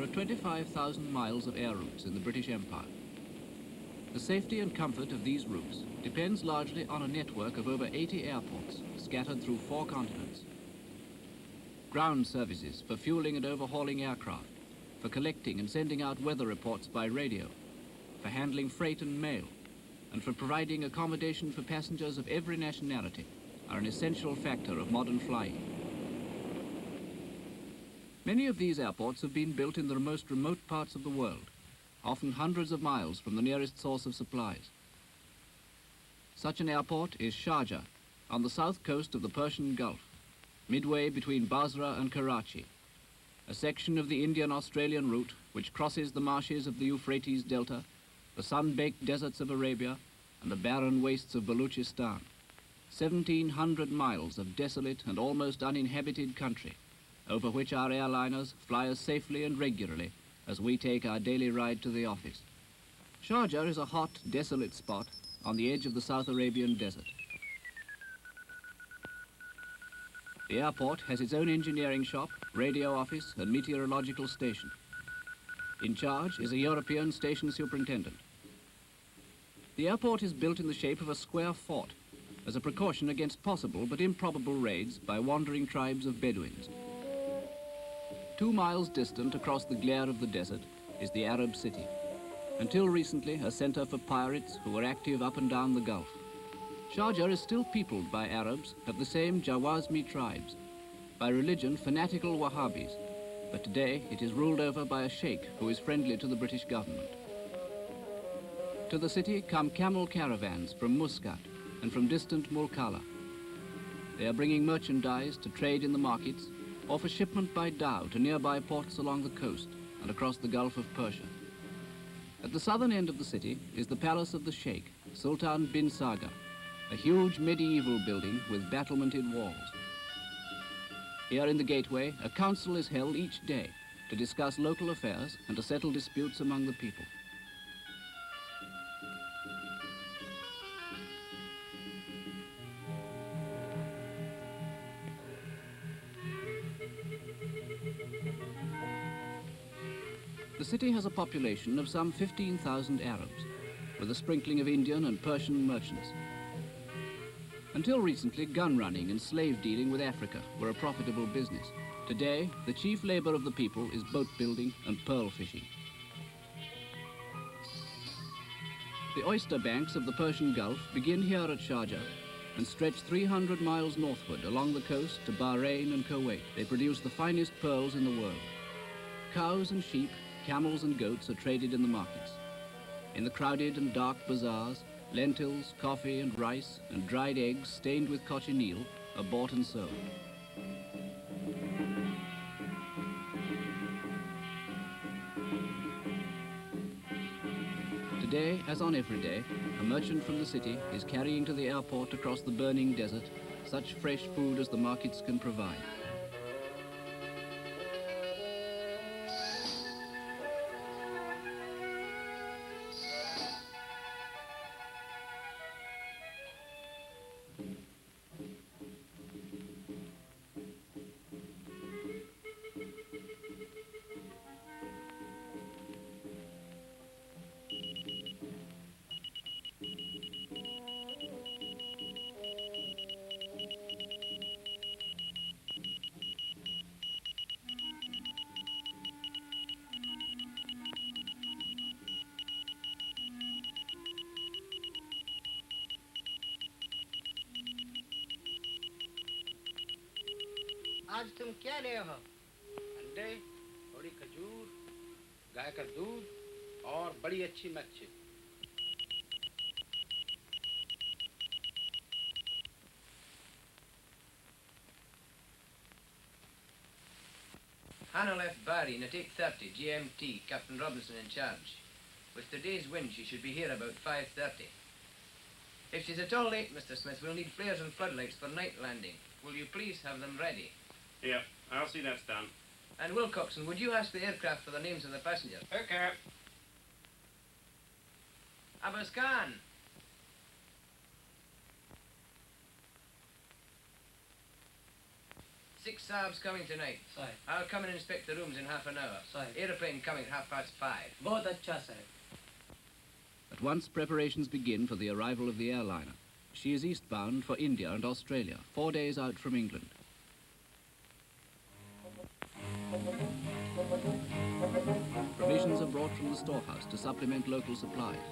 are 25,000 miles of air routes in the British Empire. The safety and comfort of these routes depends largely on a network of over 80 airports scattered through 4 continents. Ground services for fueling and overhauling aircraft, for collecting and sending out weather reports by radio, for handling freight and mail, and for providing accommodation for passengers of every nationality are an essential factor of modern flying. Many of these airports have been built in the most remote parts of the world, often hundreds of miles from the nearest source of supplies. Such an airport is Sharjah, on the south coast of the Persian Gulf, midway between Basra and Karachi, a section of the Indian-Australian route which crosses the marshes of the Euphrates Delta, the sun-baked deserts of Arabia, and the barren wastes of Baluchistan. 1,700 miles of desolate and almost uninhabited country, over which our airliners fly as safely and regularly as we take our daily ride to the office. Sharjah is a hot, desolate spot on the edge of the South Arabian desert. The airport has its own engineering shop, radio office, and meteorological station. In charge is a European station superintendent. The airport is built in the shape of a square fort as a precaution against possible but improbable raids by wandering tribes of Bedouins. 2 miles distant across the glare of the desert is the Arab city, until recently a center for pirates who were active up and down the Gulf. Sharjah is still peopled by Arabs of the same Jawazmi tribes, by religion fanatical Wahhabis, but today it is ruled over by a sheikh who is friendly to the British government. To the city come camel caravans from Muscat and from distant Mulkala. They are bringing merchandise to trade in the markets or for shipment by dhow to nearby ports along the coast and across the Gulf of Persia. At the southern end of the city is the palace of the Sheikh, Sultan bin Saga, a huge medieval building with battlemented walls. Here in the gateway, a council is held each day to discuss local affairs and to settle disputes among the people. The city has a population of some 15,000 Arabs, with a sprinkling of Indian and Persian merchants. Until recently, gun running and slave dealing with Africa were a profitable business. Today, the chief labor of the people is boat building and pearl fishing. The oyster banks of the Persian Gulf begin here at Sharjah and stretch 300 miles northward along the coast to Bahrain and Kuwait. They produce the finest pearls in the world. Cows and sheep, camels and goats are traded in the markets. In the crowded and dark bazaars, lentils, coffee and rice and dried eggs stained with cochineal are bought and sold. Today, as on every day, a merchant from the city is carrying to the airport across the burning desert such fresh food as the markets can provide. आज तुम क्या ले हो? अंडे, थोड़ी खजूर, गाय का दूध और बड़ी अच्छी मच्छी। Hannah left Barry at 8:30 GMT, Captain Robinson in charge. With today's wind, she should be here about 5:30. If she's at all late, Mr. Smith, we'll need flares and floodlights for night landing. Will you please have them ready? Yeah, I'll see that's done. And Wilcoxon, would you ask the aircraft for the names of the passengers? Okay. Abbas Khan. 6 Saabs coming tonight. Sahib. I'll come and inspect the rooms in half an hour. Sahib. Aeroplane coming 5:30. बहुत अच्छा साहब. At once preparations begin for the arrival of the airliner. She is eastbound for India and Australia, 4 days out from England. Provisions are brought from the storehouse to supplement local supplies.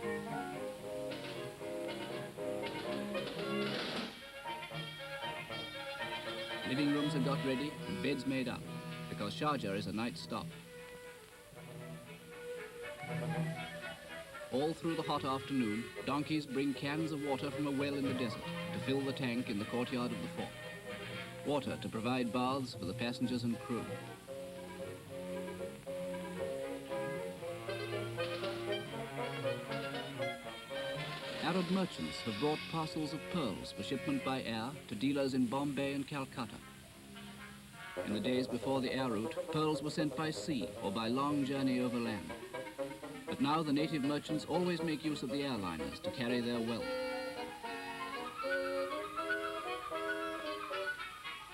Living rooms are got ready and beds made up, because Sharjah is a night stop. All through the hot afternoon, donkeys bring cans of water from a well in the desert to fill the tank in the courtyard of the fort. Water to provide baths for the passengers and crew. Arab merchants have brought parcels of pearls for shipment by air to dealers in Bombay and Calcutta. In the days before the air route, pearls were sent by sea or by long journey over land. But now the native merchants always make use of the airliners to carry their wealth.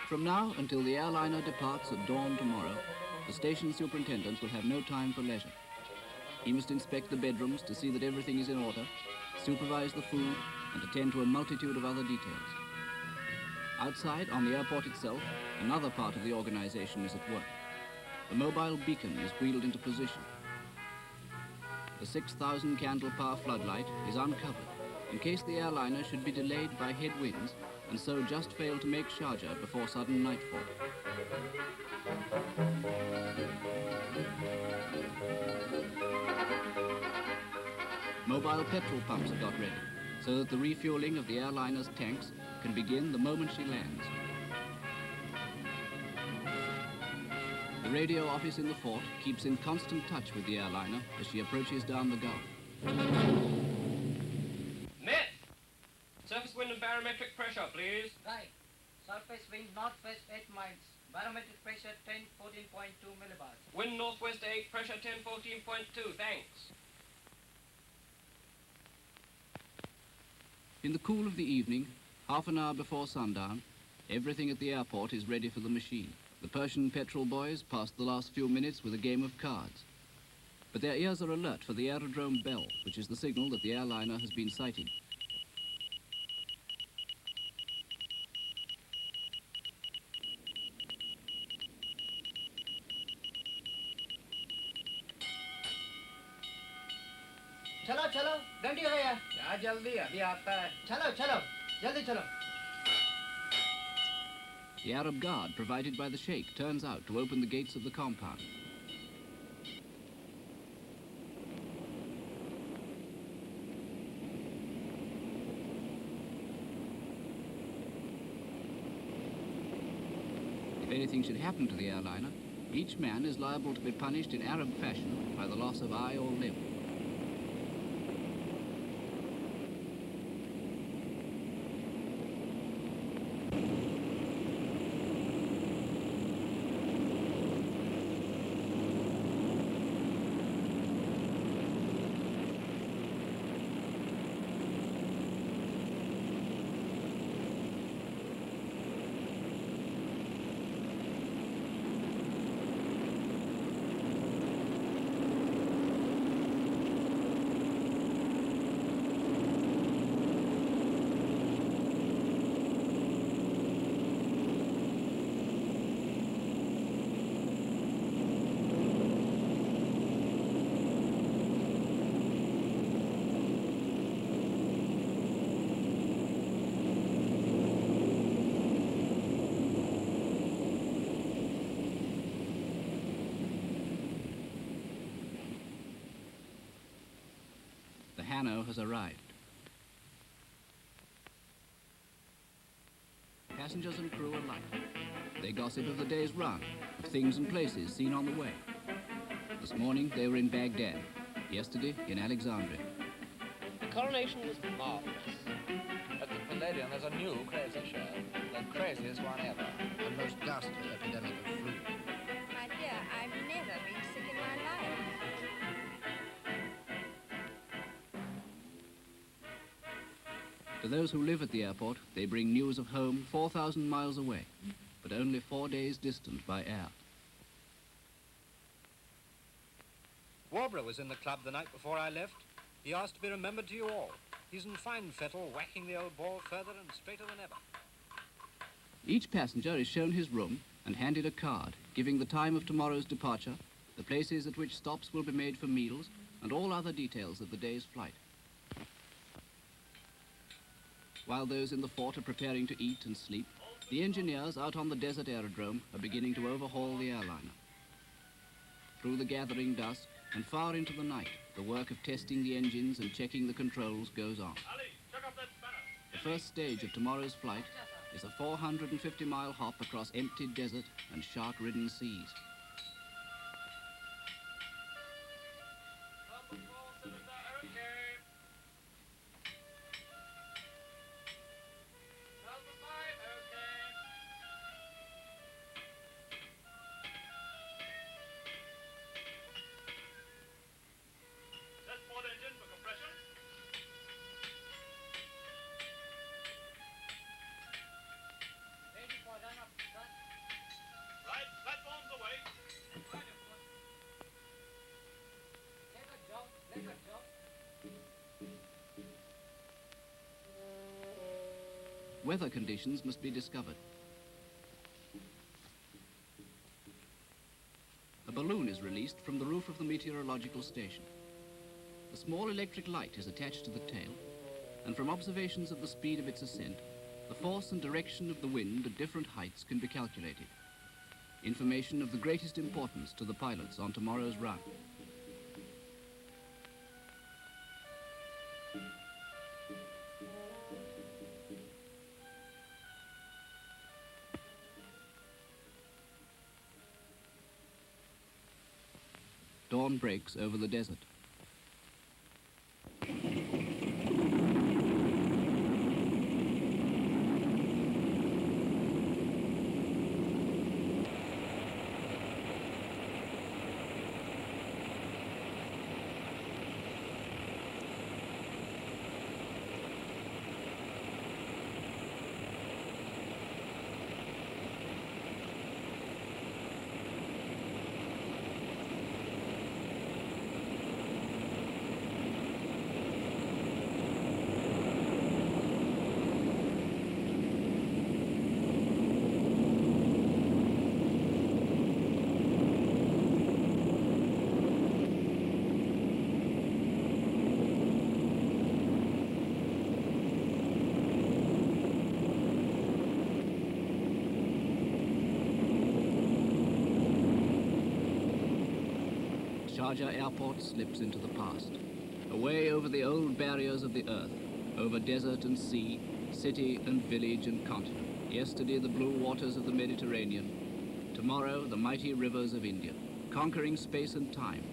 From now until the airliner departs at dawn tomorrow, the station superintendent will have no time for leisure. He must inspect the bedrooms to see that everything is in order, supervise the food, and attend to a multitude of other details. Outside, on the airport itself, another part of the organization is at work. The mobile beacon is wheeled into position. The 6,000 candle power floodlight is uncovered in case the airliner should be delayed by headwinds and so just fail to make Sharjah before sudden nightfall. Mobile petrol pumps are got ready so that the refueling of the airliner's tanks can begin the moment she lands. The radio office in the fort keeps in constant touch with the airliner as she approaches down the Gulf. Met! Surface wind and barometric pressure, please. Right. Surface wind northwest 8 miles. Barometric pressure 1014.2 millibars. Wind northwest 8, pressure 1014.2, thanks. In the cool of the evening, half an hour before sundown, everything at the airport is ready for the machine. The Persian petrol boys passed the last few minutes with a game of cards. But their ears are alert for the aerodrome bell, which is the signal that the airliner has been sighted. चलो चलो गंडी हो गया. क्या जल्दी अभी आता है. चलो चलो जल्दी चलो. The Arab guard provided by the Sheikh turns out to open the gates of the compound. If anything should happen to the airliner, each man is liable to be punished in Arab fashion by the loss of eye or limb. The Hanno has arrived. Passengers and crew alike. They gossip of the day's run, of things and places seen on the way. This morning they were in Baghdad, yesterday in Alexandria. The coronation was marvelous. At the Palladium, there's a new crazy show. The craziest one ever. The most ghastly epidemic of flu. My dear, I've never been sick in my life. To those who live at the airport, they bring news of home 4,000 miles away. But but only 4 days distant by air. Warborough was in the club the night before I left. He asked to be remembered to you all. He's in fine fettle, whacking the old ball further and straighter than ever. Each passenger is shown his room and handed a card giving the time of tomorrow's departure, the places at which stops will be made for meals, and all other details of the day's flight. While those in the fort are preparing to eat and sleep, the engineers out on the desert aerodrome are beginning to overhaul the airliner. Through the gathering dusk and far into the night, the work of testing the engines and checking the controls goes on. The first stage of tomorrow's flight is a 450-mile hop across empty desert and shark-ridden seas. Weather conditions must be discovered. A balloon is released from the roof of the meteorological station. A small electric light is attached to the tail, and from observations of the speed of its ascent, the force and direction of the wind at different heights can be calculated. Information of the greatest importance to the pilots on tomorrow's run. Dawn breaks over the desert. Sharjah Airport slips into the past, away over the old barriers of the earth, over desert and sea, city and village and continent. Yesterday, the blue waters of the Mediterranean. Tomorrow, the mighty rivers of India, conquering space and time,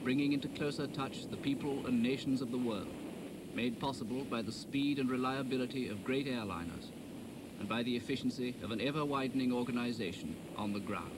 bringing into closer touch the people and nations of the world, made possible by the speed and reliability of great airliners and by the efficiency of an ever-widening organization on the ground.